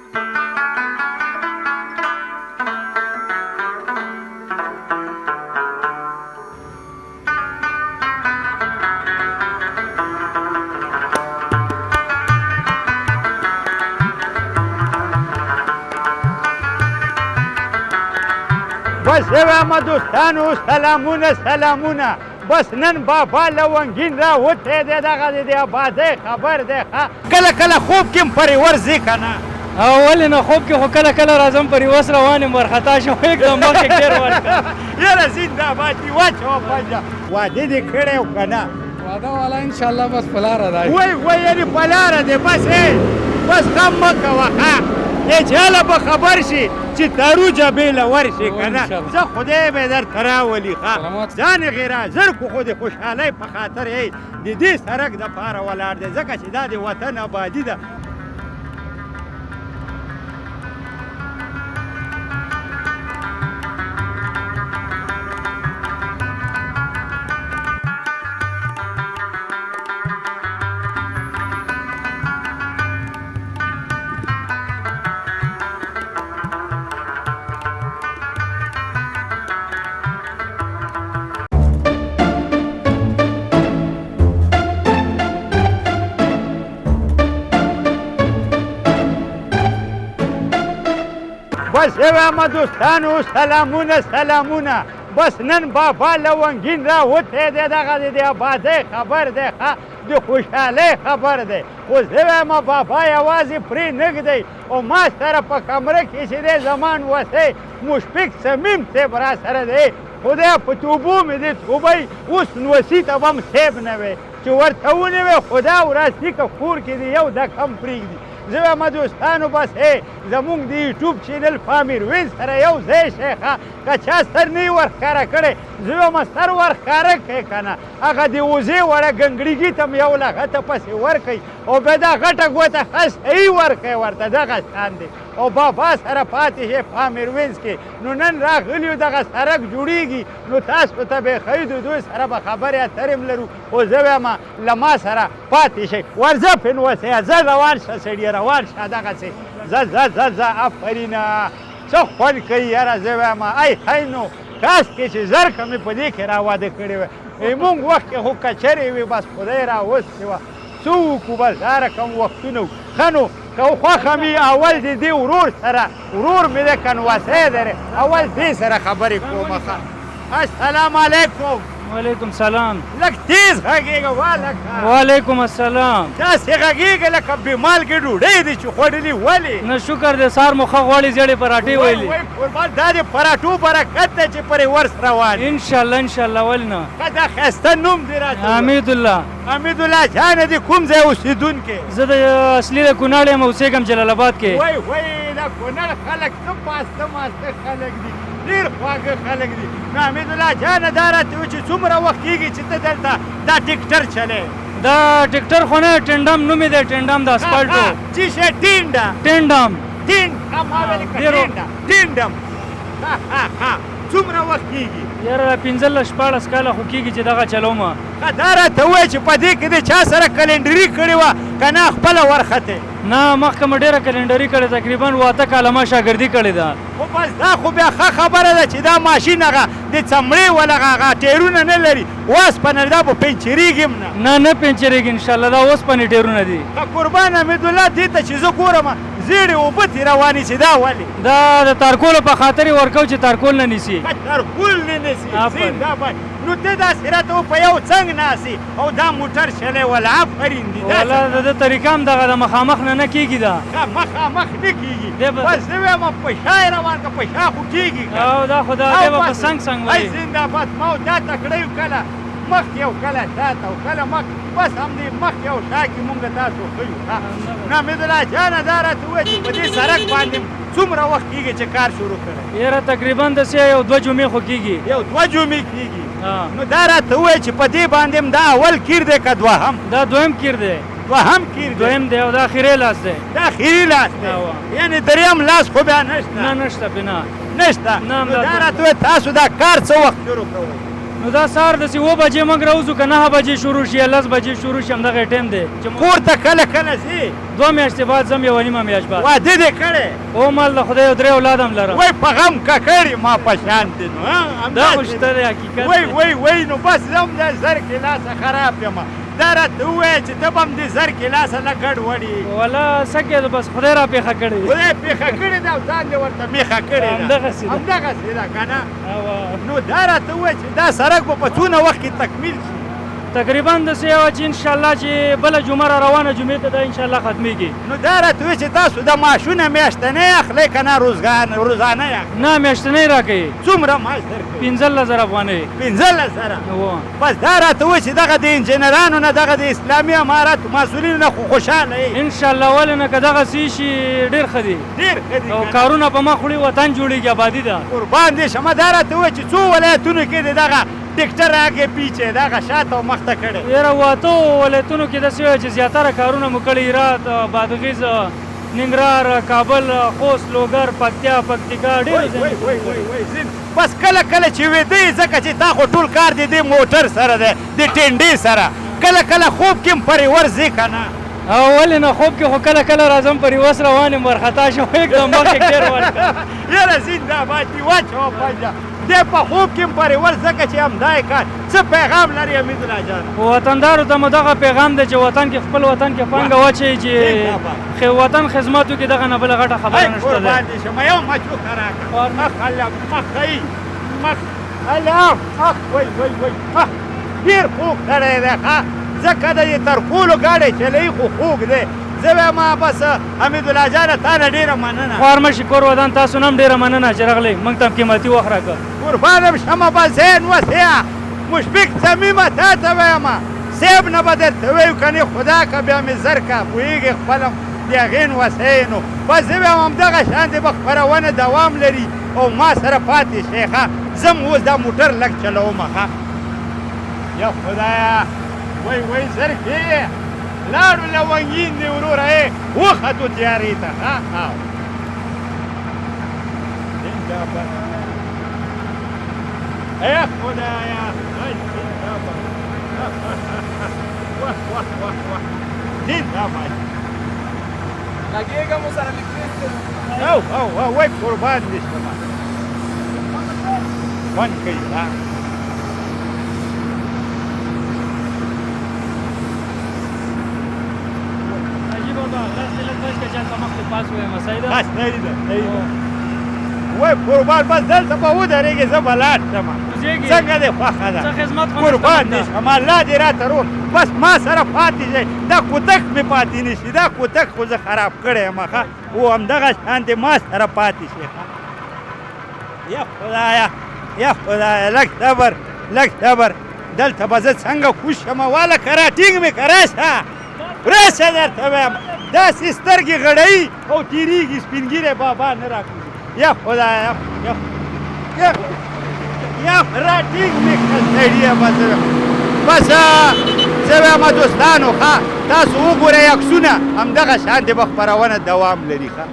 بس وایم دوستانو سلامونه سلامونه. بس نن بابا لونګین راوتی دی، دغه د آبادۍ خبر دی. کله کله خوب کې م پرې ورځي که نه؟ ولې نه، خوب کې خو کله کله راځم پرې اوس روان یم وارخطا شم एकदम مخکې ګیر ورکړه. یاره زنده‌باد دي واچوه پنجه. واده دې کړی و که نه؟ واده والا انشاءالله بس په لاره دی. وای یعنې په لاره دی. بس غم مه کوه ښه. اجاله به خبر شي چې تارو جبې له ورشي که نه. زه خدای به درته راولي ښه. ځان یې غیره زر کو خو د خوشحالۍ په خاطر یې د دې سړک دپاره ولاړ دی، ځکه چې دا د وطن آبادي ده. بس وایم دوستانو سلامونه سلامونه. بس نن بابا لونګین راوتی دی، دغه د آبادۍ خبر دی ښه، د خوشحالۍ خبر دی. خو زه وایم بابا یوازې پرې نږدی او ما سره په کمره کې چې دی زمان وسی مشفق صمیم صاحب را سره دی. خدای په توبو مې دی توبی، اوس نوسي ته به م صاحب نه وی چې ورته ونیوی خدا وراسي که کور کې دی یو دکم پرېږدي. زه وایم دوستانو بس زمونږ د یوټیوب چینل فامیروین سره یو ځای شی ښه. که چا سر نه یې ورښکاره کړی زه وایم سر ورښکاره کړئ که نه. هغه د وزې وړه ګنګړیګي ته م یو لغته پسې ورکئ او بیا دا غټه ګوته ښه صحیح ورکئ ورته دغه شان دی. او بابا سره پاتې شئ فامیروینز کې. نو نن راغلي یو دغه سړک جوړېږي نو تاسو ته به ښیو د دوی سره به خبرې اترې م لرو. خو زه وایم له ما سره پاتې شئ. ورځه پې نوسئ ځه روان شه سړیه روان شه دغسې ځه آفرینه څه خوند کوي یاره. زه وایم ای هی نو کاش کې چې زرکه مې په دې کې راواده کړې وی. مونږ وخت کې خو کچرې وي بس خدای راوستې وه. څه وکړو بس دا رقم وختونه و. ښه نو که خوښه مې اول د دې ورور سره ورور مې دی کنوسی دی اول دې سره خبرې کومه ښه. السلام علیکم. وعلیکم سلام. لږ تیز غږېږه والکه. وعلیکم السلام. داسې غږېږه لکه بې مالګې ډوډۍ دې چې خوړلي ولې؟ نه شکر دی سهار مو ښه غواړي زیړې پراټې ویلې. وای قربان دا د پراټو برکت دی چې پرې ورس روان. انشاءالله ولې نه. ښه دا ښایسته نوم دې راته حمیدالله. حمیدالله جانه دې کوم ځای اوسېدونکی؟ زه د اصلي د کونړ یم اوسېږم جلال آباد کې. وای دا کونړ خلک څه پاسته ماسته خلک دي، ډېر خواږه خلک دي. نو حمیدالله جانه دا راته وایي چې څومره وخت کېږي چې ته دلته دا ټکټر چلې؟ دا ټکټر خو نه ټنډم نوم یې دی ټنډم د اسپالټو. چې شی ټینډه ټنډم ما ویلې که ټینډم. څومره وخت کېږي؟ یاره 15-14 کاله خو کېږي چې دغه چلوم. دا راته ووایه چې په دې کې دې چا سره کلنډري کړې وه که نه خپله ورختې؟ نه مخکې مې ډېره کلنډري کړې تقریبا 8 کاله ما شاګردي کړې ده. خو بس دا خو بیا ښه خبره ده چې دا ماشین هغه د څمړې ولغه هغه ټیرونه نه لري اوسپنه دا به پنچرېږي هم نه پنچرېږي انشاءالله دا اوسپنې ټیرونه دي. ښه قربان حمیدالله دې ته چې زه ګورم زیړې اوبه ترې روانې چې دا ولې؟ دا د تارکولو په خاطر یې ورکوو چې تارکول نه نیسي. تارکول نه نیسي زنده‌باد. نو ته داسې راته په یو څنګ ناستې او دا موټر چلی ولا آفرین دي. والله د ده طریقه هم دغه د مخامخ نه کېږي دا. مخامخ نه کېږي. بس زه وایم په شا یې روان که په شا خو کېږي. او دا خو دا دی به په څنګ وایي. ای زنده‌باد ما دا تکړه یو کله مخکې او کله شاته او کله مخ بس همدې مخکې او شا کې مونږ تاسو ښیو. نو حمیدالله جانه دا راته ووایه چې په دې سړک باندې څومره وخت کېږي چې کار شروع کړی؟ یاره تقریبا داسې یو 2 جمعې خو کېږي. یو 2 جمعې کېږي. نو دا راته ووایه چې په دې باندې دا اول کیر دی که دوهم؟ دا دویم کیر دی. دوهم کیر دی. دویم دی او دا اخري لاس دی. دا اخري لاس دی. یعنې دریم لاس خو بیا نشته؟ نه نشته پې نه. نشته. نو دا راته ووایه تاسو دا کار څه وخت شروع کوئ؟ نو دا سهار داسې 7 بجې موږ راوځو که 9 بجې شروع شي یا 10 بجې شروع شي همدغه ټایم دی چې کور ته کله کله ځې 2 میاشتې بعد ځم 1.5 میاشت بعد واده دې کړی او مال د خدای او 3 اولاد هم لرم وای په غم ککړې ما په شان دي نو دا خو شته دی حقیقت وای نو بس زم د زر کې لاسه خراب یم دا راته ووایه چې ته به هم دې زر کې لاسه لږ ګډ وړي والا څه کېدو بس خدای را پېښه کړې خدای پېښه کړې ده او ځان دې ورته میښه کړې ده همدغسې ده همدغسې ده که نه نو دا راته ووایه چې دا سړک به په څونه وخت کې تکمیل شي تقریبا داسې یوه چې انشاءالله چې بله جمعه را روانه جمعې ته دا انشاءالله ختمېږي نو دا راته ووایه چې تاسو د معاشونه میاشتنی اخلئ که نه روزانه یې اخلئ نه میاشتنی را کوي څومره معاش درکوي 15,000 افغانۍ 15,000 هو بس دا راته ووایه چې دغه د انجینرانو نه دغه د اسلامي اماراتو مسؤلینو نه خو خوشحاله یې انشاءالله ولې نه که دغسې شي ډېر ښه دي ډېر ښه دي او کارونه په مخ وړي وطن جوړېږي آبادي ده قربان دې شمه دا راته ووایه چې څو ولایتونو کې د دغه ټکټر هغې پیچې دغه شاته او مخته کړی یاره 8 ولایتونو کې داسې وایي چې زیاتره کارونه مو کړي هرات بادغیز ننګرهار کابل خوست لوګر پکتیا پکتیکا ډېر بس کله کله چې ویده یې ځکه چې تا خو ټول کار دی د موټر سره دی د ټینډې سره کله کله خوب کې هم پرې ورځې که نه او ولې نه خوب کې خو کله کله راځم پرې اوس روان یم وارخطا شم یکدم مخکې ګیر ورکړه یاره زنده‌باد دي واچوه پنجه دی په خوب کې هم پرې ورځ ځکه چې همدا یې کار څه پیغام لري حمیدالله جان وطندارو ته مو دغه پیغام دی چې وطن کې خپل وطن کې پانګه واچوئ چې وطن خدمت وکړي دغه نه بله غټه خبره نشته ده قربان دې شمه یو مچوکه راکړه مخ الله مخ ښایي مخ الله مخ وای ډېر خوږ سړی دی ښه ځکه د یې تر ټولو ګاډی چلوي خو خوږ دی زه وایم بس حمیدالله جانه تا نه ډېره مننه خوارمشي کور ودان تاسو نه هم ډېره مننه چې راغلئ موږ ته هم قیمتي وخت راکړه قربانم شمه بس زین وسیه مشفق صمیمه تا ته وایم صیب نه به درته ویو کنې خدا که بیا مې زر که پوهېږې خپله د هغې وسیې نو بس زه وایم همدغه شان دې به خپرونه دوام لري او ما سره پاتې شي ښه زم اوس دا موټر لږ چلومه ښه یا خدایه وای زر کې لاړو لونګین دې وروره یې وختو تیارې ته ښه ای خدایا زنده‌باد زنده‌باد لګېږه مو سره لیکلی او وای قربان دې شمه خوند کوي ښه بس صحیح ده وای قربان بس دلته به ودرېږې زه به لاړ شمه څنګه دې خوښه ده قربان دې شم الله دې راته روغ بس ما سره پاتې شئ دا کوتک مې پاتې نه شي دا کوتک خو زه خراب کړی یم ښه او همدغه شان دې ما سره پاتې شي ښه یا خدایه لږ صبر دلته به زه څنګه کوږ شمه واله که راټینګ مې که راشه درته وایم داسې سترګې غړوي او تېرېږي سپین ږیری بابا نه راکوږي یا خدایه یا راټینګ مې کړه سړیه بس زه وایم دوستانو ښه تاسو وګورئ عکسونه همدغه شانتې به خپرونه دوام لري ښه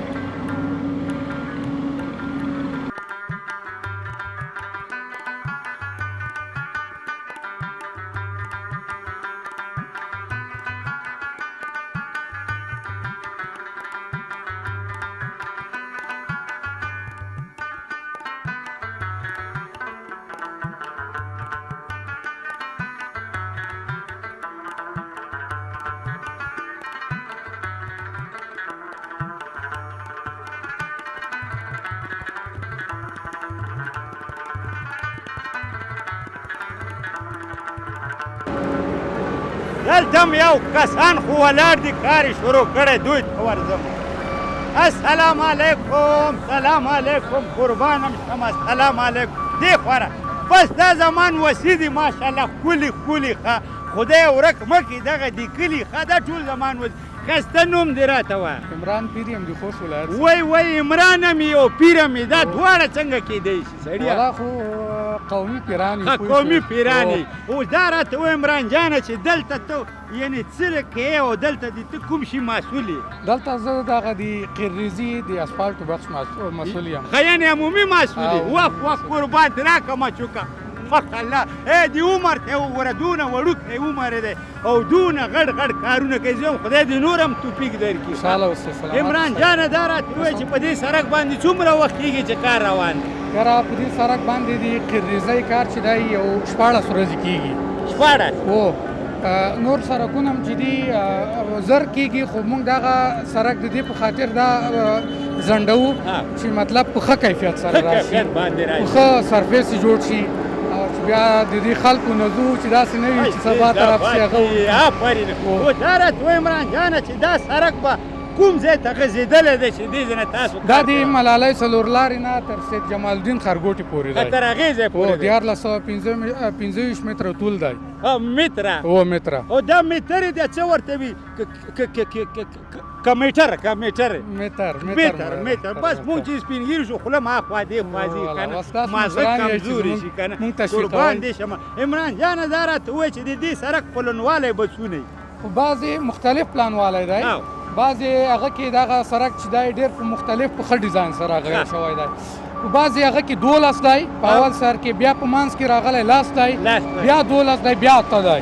دلته هم یو کسان خو ولاړ دي کار یې شروع کړی دوی ته ورځم السلام علیکم قربانم شم السلام علیکم دې خوره بس دا زمان وسي دي ماشاءالله ښکلي ښه خدای ورک مه کړي دغه د کلي ښه دا ټول زمان وسي ښایسته نوم دې راته وایه عمران پیر یم د خوست ولایت وای عمران هم یې او پیر هم یې دا دواړه څنګه کیدی شي سړیه والا خو قومي پیران یې قومي پیران یې اوس دا راته وایه عمران جانه چې دلته ته یعنې څه کوې او دلته دې ته کوم شي مسؤل یې دلته زه دغه د قرریزي د اسفالټو بخش مسؤل یم ښه یعنې عمومي مسؤل یې وخت قربان دې راکړه مچوکه الله دې عمر ته وګوره دونه وړوکی عمر دی او دونه غټ غټ کارونه کوي زه خدای دې نور هم توفیق درکړي خوشحاله اوسئ سلامت عمران جانه دا راته ووایه چې په دې سړک باندې څومره وخت کېږي چې کار روان دی یاره په دې سړک باندې د قرریزۍ کار چې دی یو 14 ورځې کېږي 14 هو نور سړکونه هم چې دي زر کېږي خو موږ دغه سړک د دې په خاطر دا ځنډوو چې مطلب په ښه کیفیت سره راشي په ښه سرفیس جوړ شي او چې بیا د دې خلکو نزو چې داسې نه وي چې سبا طرفسې هغه آفرین خو دا راته وایه عمران جانه چې دا سړک به کوم ځای ته غځېدلی دی چې دې ځای نه تاسو دا د ملالۍ څلور لارې نه تر سید جمال الدین ښارګوټي پورې دی تر هغې ځای پورې دی 1425 متره طول دی متره متره او دا مترې دی څه ورته وي که میټر بس مونږ چې سپین ږیري شو خوله ما خوا دې خوا ځي که نه مازغه کمزوري شي که نه قربان دې شمه عمران جانه دا راته ووایه چې د دې سړک پلنوالی به څونه وي خو بعضې مختلف پلانوالی دی بعضې هغه کې دغه سړک چې دی ډېر په مختلف په ښه ډیزاین سره غیر شوی دی په بعضې هغه کې 12 دی په اول سر کې بیا په منځ کې راغلی 10 دی بیا 12 دی بیا 8 دی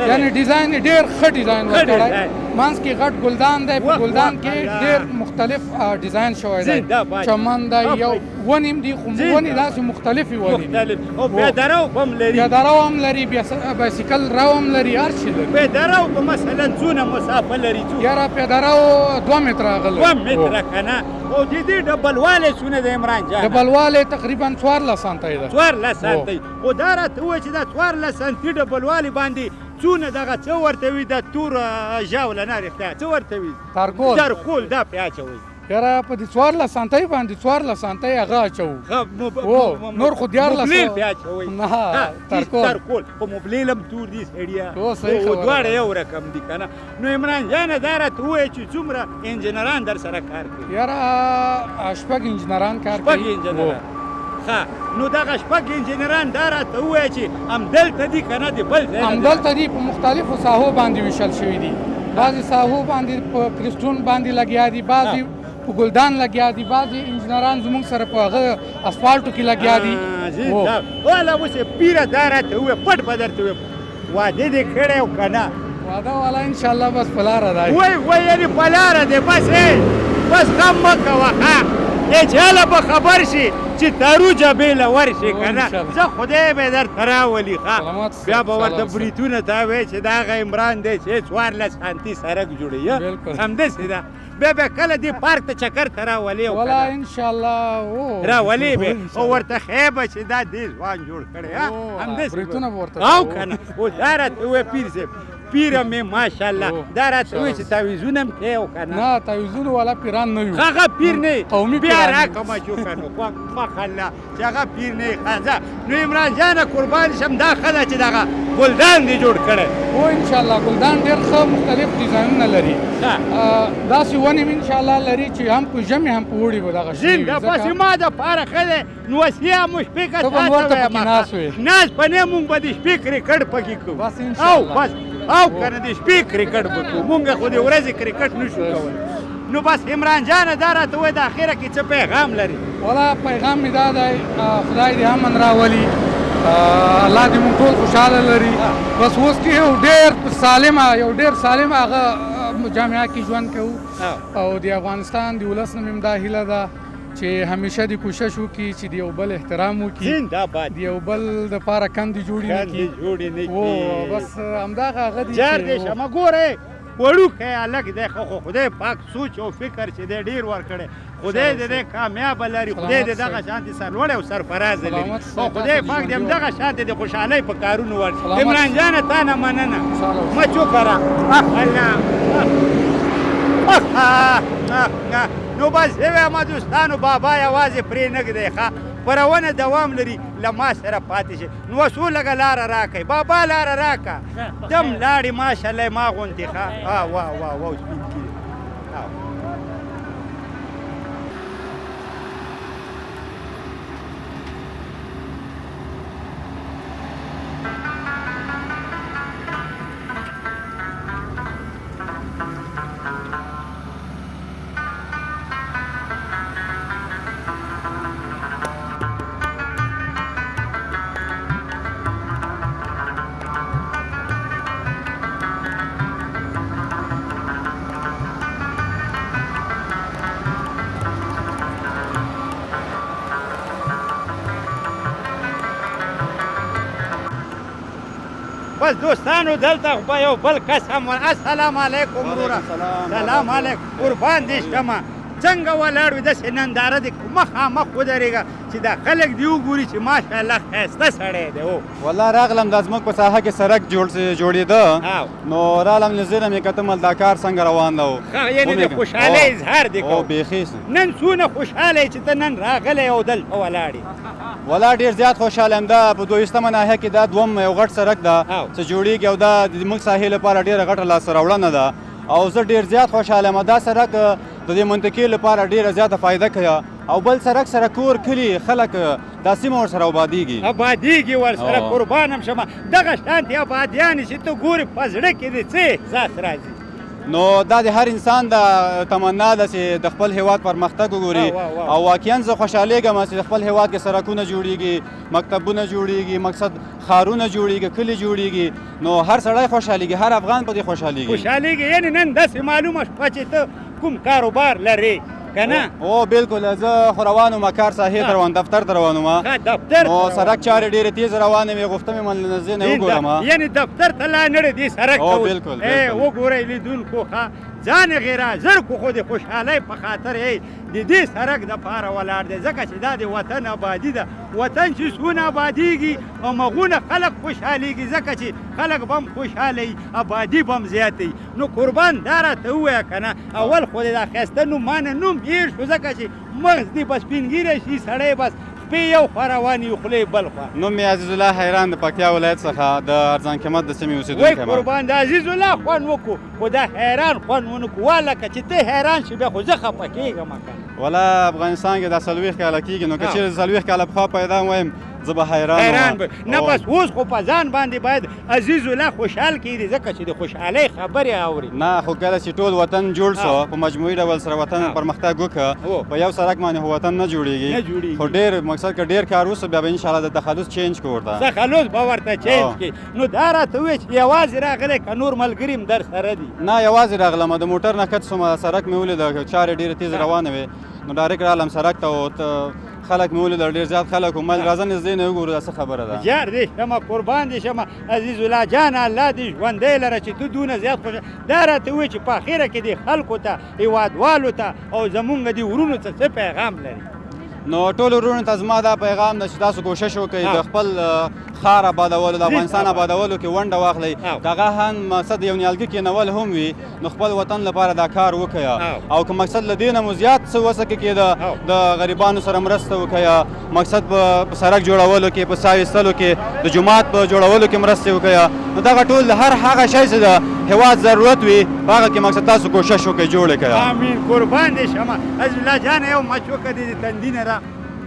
یعنې ډیزاین یې ډېر ښه ډیزاین ورکړی منځ کې غټ ګلدان دی په ګلدان کې ډېر مختلف ډیزاین شوی دی چمن دی یو ونې هم دي خو ونې داسې مختلفې ونې دي او بېدرو هم لري بېدرو هم لري بایسکل رو هم لري هر شي لري بېدرو به مثلا څونه مسافه لري یاره بېدرو 2 متره هغه لري 2 متره که نه او د دې ډبلوالی څونه دی عمران جان ډبلوالی تقریبا 14 سانتی دی 14 سانتی خو دا راته ووایه چې دا 14 سانتي ډبلوالي باندې څونه دغه څه ورته وي د تور ژاوله نه رښتیا څه ورته وي ترکول دا پرې اچوئ یاره په دې 14 سانتۍ باندې 14 سانتۍ هغه اچوو نور خو 14 مبلیل پرې اچوئ نه ترکول خو مبلیل هم تور دي سړیه دواړه یو رقم دي که نه نو عمران جانه دا راته ووایه چې څومره انجینران در سره کار کوي یاره شپږ انجینران کار کوي نو دغه شپږ انجینران دا راته ووایه چې همدلته دي که نه د بل ځای همدلته دي په مختلفو ساحو باندې ویشل شوي دي بعضې ساحو باندې په کرسټون باندې لګیا دي بعضې په ګلدان لګیا دي بعضې انجینران زموږ سره په هغه اسفالټو کې لګیا دي والا اوس یې پیره دا راته ووایه پټ به درته ووایم واده دې کړی او که نه واده والا انشاءالله بس په لاره دی وای یعنې په لاره دی بس غم مه کوه چې هله به خبر شي چې تارو جبې له ورشي که نه زه خدای به یې درته راولي بیا به ورته بریتونه ته وایې چې دا هغه عمران دی چې 14 سانتي سړک جوړوي همداسې ده بیا کله دې پارک ته چکر ته راولې والله انشاءالله راولې به او ورته ښیې به چې دا دې ځوان جوړ کړی همداسې بریتونه به ورته او که نه اوس دا راته ووایه پیر صاحب پیره مې ماشاءالله دا راته وایي چې تعویضونه هم کوې او که نه نه تعویضونه والا پیران نه یو هغه پیر نه یې قومي بیا راکړمه چوکه نو خوښ الله چې هغه پیر نه یې ښه نو عمران جانه قربان شم دا ښه ده چې دغه ګلدان دې جوړ کړی هو انشاءالله ګلدان ډېر ښه مختلف ډیزاینونه لري داسې ونې هم انشاءالله لري چې هم په ژمي هم په اوړي به دغه شي دا بس ما دپاره ښه دی نو وسیا مو شپې که ته به نور ته پکې ناست وې ناست په نه مونږ به د شپې کرکټ پکې کوو بس انشاءالله بس او که نه د شپې کرکټ به کوو مونږ خو د ورځې کرکټ نه شو کولی نو بس عمران جانه دا راته وایه د اخره کې څه پیغام لري والا پیغام مې دا دی خدای دې امن راولي الله دې مونږ ټول خوشحاله لري بس اوس کې یو ډېر سالمه هغه جامعه کې ژوند کوو او د افغانستان د ولس نه مې دا هیله ده چې همیشه دې کوشش وکړي چې د یو بل احترام وکړي د یو بل دپاره کندې جوړې نه کړي بس همدغه هغه دي جار دې شمه ګورئ وړوکی هلک دی خو خدای پاک سوچ او فکر چې دی ډېر ورکړی خدای دې دی کامیابه لري خدای دې دغه شانتې سرلوړی او سرفرازه لري او خدای پاک دې همدغه شانتې د خوشحالۍ په کارونو ورکړي عمران جانه تا نه مننه مه چوکه را الله نو بس زه وایم دوستانو بابا یوازې پرې نه ږدئ ښه خپرونه دوام لري له ما سره پاتې شي نو اوس لږه لاره راکئ بابا لاره راکړه دم لاړې ماشاءالله ما غوندې ښه واه سپین کړي بس دوستانو دلته خو به یو بل قسم السلام علیکم وروره سلام علیکم قربان دې شمه څنګه ولاړ وي داسې ننداره دې مخامخ ودرېږه چې دا خلک دې وګوري چې ماشاءالله ښایسته سړی دی والله راغلم د زموږ په ساحه کې سړک جوړېده نو رالم نظر مې کتم دا کار څنګه روان ده یعنې د خوشحالۍ اظهار دې کوو بیخي نن څونه خوشحاله یې چې ته نن راغلی او دلته ولاړ یې والله ډېر زیات خوشحاله یم دا په 22مه ناحیه کې دا دویم یو غټ سړک ده چې جوړېږي او دا د موږ ساحې لپاره ډېره غټه لاسته راوړنه ده او زه ډېر زیات خوشحاله یم دا سړک د دې منطقې لپاره ډېره زیاته فایده کوي او بل سړک سره کور کلي خلک دا سیمه ورسره آبادېږي ورسره قربان هم شمه دغه شانتې آبادیانې چې ته ګورې په زړه کې دې څه احساس راځي نو دا د هر انسان د تمنا ده چې د خپل هیواد پرمختګ وګوري او واقعا زه خوشحالېږم چې د خپل هیواد کې سړکونه جوړېږي مکتبونه جوړېږي مقصد ښارونه جوړېږي کلي جوړېږي نو هر سړی خوشحالېږي هر افغان په دې خوشحالېږي یعنې نن داسې معلومه شوه چې ته کوم کاروبار لرې که نه او بالکل زه خو روان وم کار ساحې ته روان دفتر ته روان وم نو سړک چارې ډېرې تېز روانې وې غوښته مې منظر نه وګورم یعنې دفتر ته لا نړې دې سړک ته بالکل وګورئ لیدونکو ښه ځان یې غیرحاضر کو خو د خوشحالۍ په خاطر یې د دې سړک دپاره ولاړ دی ځکه چې دا د وطن آبادي ده وطن چې څونه آبادېږي او مغونه خلک خوشحالېږي ځکه چې خلک به هم خوشحاله وي آبادي به هم زیاته وي نو قربان دا راته ووایه که نه اول خو د دا ښایسته نوم مانه نوم هېر شو ځکه چې مغز دې به سپینګیری شي سړی بس شپې یو خوا روان یو خولې بل خوا نوم مې عزیز الله حیران د پکتیا ولایت څخه د ارزان قیمت د سیمې اوسېدونکی یم قربان د عزیز الله خوند وکړو خو دا حیران خوند ونه کړو والله که چې ته حیران شي بیا خو زه خفه کېږم والله افغانستان کې دا 40 کاله کېږي نو که چېرې 40 کاله پخوا پیدا وایم زه به حیران به نه بس اوس خو په ځان باندې باید عزیز الله خوشحال کړي ځکه چې د خوشحالۍ خبرې اوري نه خو کله چې ټول وطن جوړ شو په مجموعي ډول سره وطن پرمختګ وکړه په یو سړک باندې وطن نه جوړېږي خو ډېر مقصد که ډېر کار وسو بیا به انشاءالله د تخلص چینج کړو ورته تخلص به ورته چینج کړي نو دا راته ووایه چې یوازې راغلی که نور ملګري هم در سره دي نه یوازې راغلم د موټر نه کټ سوم سړک مې ولیده چارې ډېرې تېز روانې وې نو ډایرکټ رالم سړک ته او خلک مې ولیدل ډېر زیات خلک وو مل راځه نږدې نه وګورو دا څه خبره ده جار دې شمه قربان دې شمه عزیز الله جان الله دې ژوندی لره چې ته دونه زیات خوشحال دا راته ووایي چې په اخره کې دې خلکو ته هېوادوالو ته او زمونږ دې ورونو ته څه پیغام لري نو ټولو ورونو ته زما دا پیغام ده چې تاسو کوشش وکړئ د خپل ښار آبادولو د افغانستان آبادولو کې ونډه واخلئ که هغه هم مقصد یو نیالګي کېنول هم وي نو خپل وطن لپاره دا کار وکړه او که مقصد له دې نه مو زیات څه وسه کېده د غریبانو سره مرسته وکړه مقصد په سړک جوړولو کې په ساه ایستلو کې د جومات په جوړولو کې مرستې وکړه نو دغه ټول د هر هغه شی چې د هېواد ضرورت وي په هغه کې مقصد تاسو کوشش وکړئ جوړ یې کړه امین قربان دې شمه عزیز الله جان یو مچ وکړه دې تندي نه را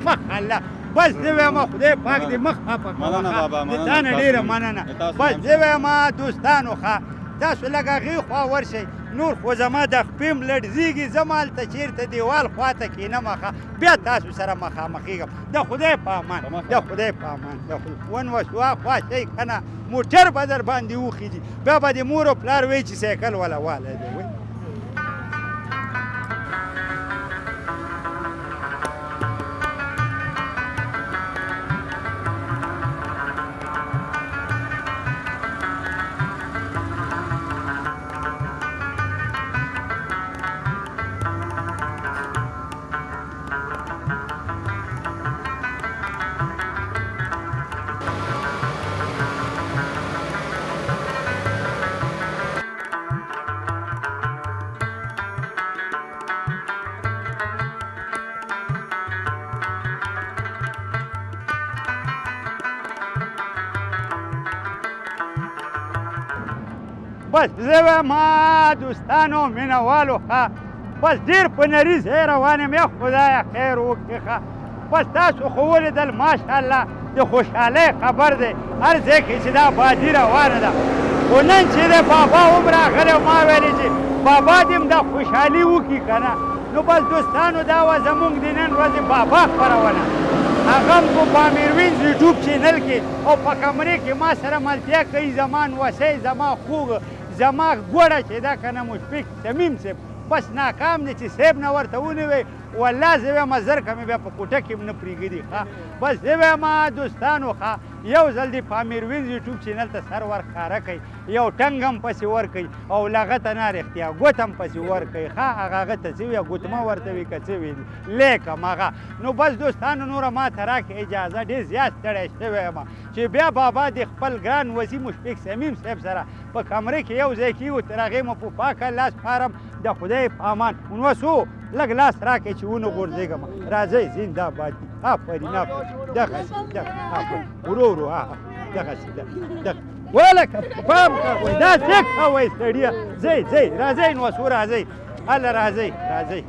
مخ الله بس دې وایم خدای پاک دې مخ پاک مننه بابا مننه تا نه ډېره مننه بس دې وایم دوستانو ښه تاسو لږ هغې خوا ورشئ نور خو زما د خپې م لړزېږي زه هلته چېرته دیوال خواته کښېنم ښه بیا تاسو سره مخامخېږم د خدای په امان د خدای په امان ونوسوا خوا شئ که نه موټر به در باندې وخېږي بیا به د مور و پلار وایي چې سایکل والا والی دی بس زه وایم دوستانو مینهوالو ښه بس ډېر په نري ځای روان یم یا خدایه خیر وکړي ښه بس تاسو خو ولیدل ماشاءالله د خوشحالۍ خبر دی هر ځای کې چې دا آبادي روانه ده خو نن چې دی بابا هم راغلی ما ویلې چې بابا دې هم دا خوشحالي وکړي که نه نو بس دوستانو دا وه زمونږ د نن ورځې بابا خپرونه هغه هم په پامیر وینز یوټیوب چینل کې او په کمرې کې ما سره ملتیا کوي زما نوسی زما خوږ زما ګوړه چې دا که نه مشفق تمیم صاحب بس ناکام دی چې صاحب نه ورته ونیوی والله زه وایم زر که مې بیا په کوټه کې هم نه پرېږدي ښه بس زه وایم دوستانو ښه یو ځل دې پامیروینز یوټیوب چینل ته سر ورښکاره کوي یو ټنګ هم پسې ورکوي او لغه ته نه رښتیا ګوت هم پسې ورکوي ښه هغه ته څه وي ګوتمه ورته وي که څه وي لیک هماغه نو بس دوستانو نوره ما ته راکړه اجازه ډېر زیات ستړی شوی یم چې بیا بابا د خپل ګران وزیر مشفق صمیم صاحب سره په کمرې کې یو ځای کېږو تر هغې مو په پاکه لاس پارم د خدای په امان نو څو لږ لاس راکړئ چې ونه غورځېږم راځئ زنده باد دي آفرین آفرین دغسې آفرین ورو ورو دغسې دغه ولکه پام کوئ دا څه کوئ سړیه ځئ ځئ راځئ نو څو راځئ هله راځئ راځئ